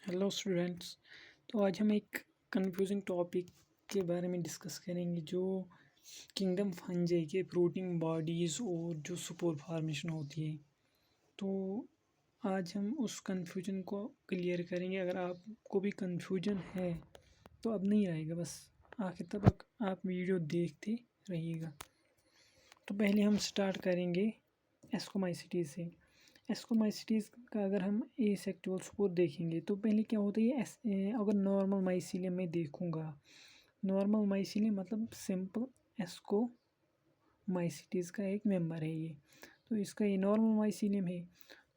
Hello students. तो आज हम एक कंफ्यूजिंग टॉपिक के बारे में डिस्कस करेंगे जो किंगडम फंजाई के प्रोटीन बॉडीज़ और जो सुपर फॉर्मेशन होती है। तो आज हम उस कंफ्यूजन को क्लियर करेंगे। अगर आपको भी कंफ्यूजन है तो अब नहीं आएगा, बस आखिर तक आप वीडियो देखते रहिएगा। तो पहले हम स्टार्ट करेंगे एस्कोमाइसिटीज़ से। एस्कोमाइसिटीज़ का अगर हम ए सेक्टुअल स्पोर देखेंगे तो पहले क्या होता है, अगर नॉर्मल माइसीलियम में देखूंगा, नॉर्मल माइसीलियम मतलब सिंपल एस्कोमाइसिटीज़ का एक मेंबर है ये। तो इसका ये नॉर्मल माइसीलियम है।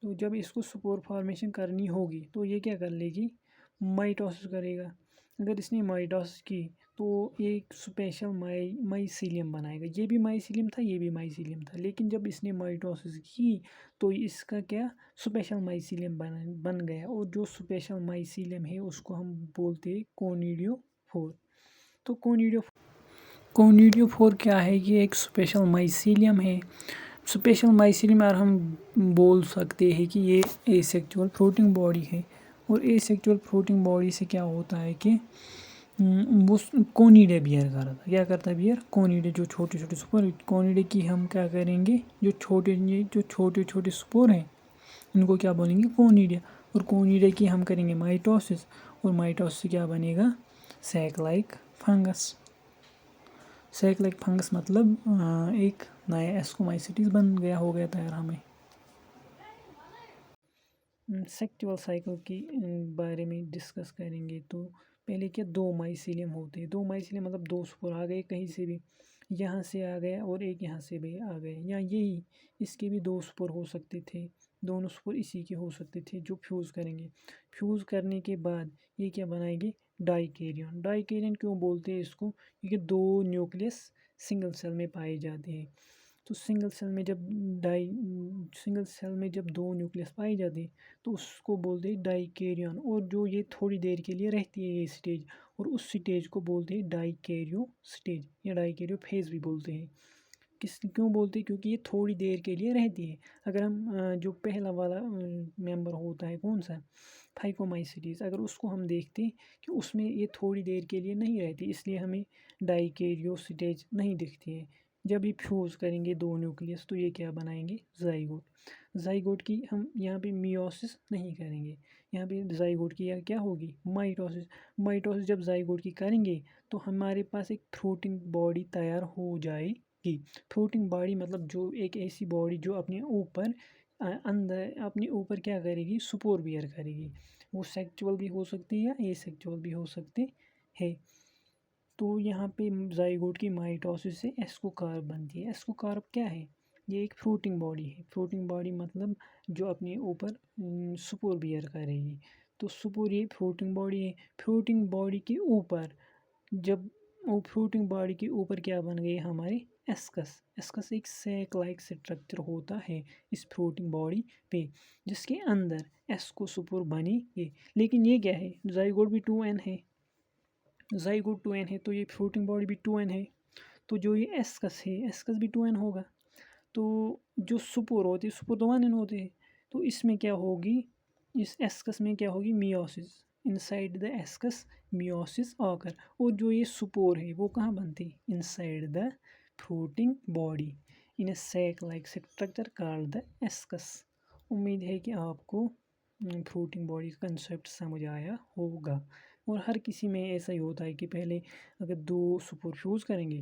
तो जब इसको स्पोर फॉर्मेशन करनी होगी तो ये क्या कर लेगी, माइटोसिस करेगा। अगर इसने माइटोसिस की तो एक स्पेशल माइसीलियम बनाएगा। ये भी माइसीलियम था, ये भी माइसीलियम था, लेकिन जब इसने माइटोसिस की तो इसका क्या स्पेशल माइसीलियम बन गया। और जो स्पेशल माइसीलियम है उसको हम बोलते हैं कोनिडियोफोर। तो कोनिडियोफोर क्या है, ये एक स्पेशल माइसीलियम है। स्पेशल माइसीलियम और हम बोल सकते हैं कि ये एसेक्सुअल फ्लोटिंग बॉडी है। और एसेक्सुअल फ्लोटिंग बॉडी से क्या होता है कि वो कोनिडे बियर कर रहा था। क्या करता है बियर, कोनिडे जो छोटे छोटे स्पोर। कोनिडे की हम क्या करेंगे, जो छोटे छोटे स्पोर हैं इनको क्या बोलेंगे, कोनिडिया। और कोनिडे की हम करेंगे माइटोसिस, और माइटोसिस से क्या बनेगा, sac like fungus. Sac like fungus मतलब एक नया एस्कोमाइसिटीज बन गया, हो गया तैयार हमें। सेक्चुअल साइकिल की बारे में डिस्कस करेंगे। तो पहले क्या, दो माइसीलियम होते हैं। दो माइसीलियम मतलब दो स्पोर आ गए कहीं से भी, यहाँ से आ गया और एक यहाँ से भी आ गए, या यही इसके भी दो स्पोर हो सकते थे। दोनों स्पोर इसी के हो सकते थे जो फ्यूज़ करेंगे। फ्यूज़ करने के बाद ये क्या बनाएंगे, डाइकैरियन। डाइकैरियन क्यों बोलते हैं इसको, क्योंकि दो न्यूक्लियस सिंगल सेल में पाए जाते हैं। तो सिंगल सेल में जब दो न्यूक्लियस पाई जाती है तो उसको बोलते हैं डाइकैरियन। और जो ये थोड़ी देर के लिए रहती है ये स्टेज, और उस स्टेज को बोलते हैं डाइकैरियो स्टेज या डाइकैरियो फेज भी बोलते हैं। क्यों बोलते हैं, क्योंकि ये थोड़ी देर के लिए रहती है। अगर हम जो पहला वाला मेंबर होता है कौन सा, फाइकोमाइसिटीज, अगर उसको हम देखते हैं कि उसमें ये थोड़ी देर के लिए नहीं रहती, इसलिए हमें डाइकैरियो स्टेज नहीं दिखती है। जब ये फ्यूज़ करेंगे दो न्यूक्लियस तो ये क्या बनाएंगे, जाइगोट। जाइगोट की हम यहाँ पे मियोसिस नहीं करेंगे, यहाँ पे जाइगोट की क्या होगी, माइटोसिस। माइटोसिस जब जाइगोट की करेंगे तो हमारे पास एक फ्रूटिंग बॉडी तैयार हो जाएगी। फ्रूटिंग बॉडी मतलब जो एक ऐसी बॉडी जो अपने ऊपर अंदर अपने ऊपर क्या करेगी, सुपोर बियर करेगी। वो सेक्चुअल भी हो सकती है या एसेक्चुअल भी हो सकती है। तो यहाँ पे जाइगोट की माइटोसिस से एस्कोकार्प बनती है। एस्कोकार्प क्या है, ये एक फ्रूटिंग बॉडी है। फ्रूटिंग बॉडी मतलब जो अपने ऊपर सुपोर बियर करेगी। तो सुपोर ये फ्रूटिंग बॉडी है। फ्रूटिंग बॉडी के ऊपर जब वो फ्रूटिंग बॉडी के ऊपर क्या बन गई हमारे, एस्कस। एस्कस एक सैक लाइक स्ट्रक्चर होता है इस फ्रूटिंग बॉडी पे, जिसके अंदर एस्कोसुपोर बनेगी। लेकिन ये क्या है, जाइगोट भी 2n है, जाइगोट 2n है, तो ये फ्रूटिंग बॉडी भी 2n है। तो जो ये एस्कस है, एस्कस भी 2n होगा। तो जो सुपोर होती है, सुपोर तो 1n होते हैं। तो इसमें क्या होगी, इस एस्कस में क्या होगी, meiosis. Inside the ascus meiosis आकर, और जो ये सुपोर है वो कहाँ बनती है, inside the fruiting body in a sac like structure called the ascus. उम्मीद है कि आपको फ्रूटिंग बॉडी का कंसेप्ट समझ आया होगा। और हर किसी में ऐसा ही होता है कि पहले अगर दो सुपर फ्यूज़ करेंगे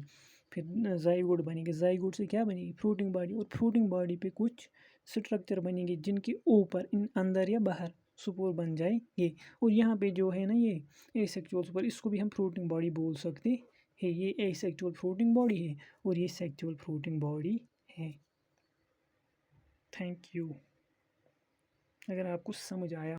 फिर जाइगोट बनेगी, जाइगोट से क्या बनेगी, फ्रूटिंग बॉडी। और फ्रूटिंग बॉडी पे कुछ स्ट्रक्चर बनेंगे जिनके ऊपर इन अंदर या बाहर सुपोर बन जाएंगे। और यहाँ पे जो है ना ये एसेक्सुअल सुपर, इसको भी हम फ्रूटिंग बॉडी बोल सकते हैं। ये एसेक्सुअल फ्रूटिंग बॉडी है और ये सेक्सुअल फ्रूटिंग बॉडी है। Thank you. अगर आपको समझ आया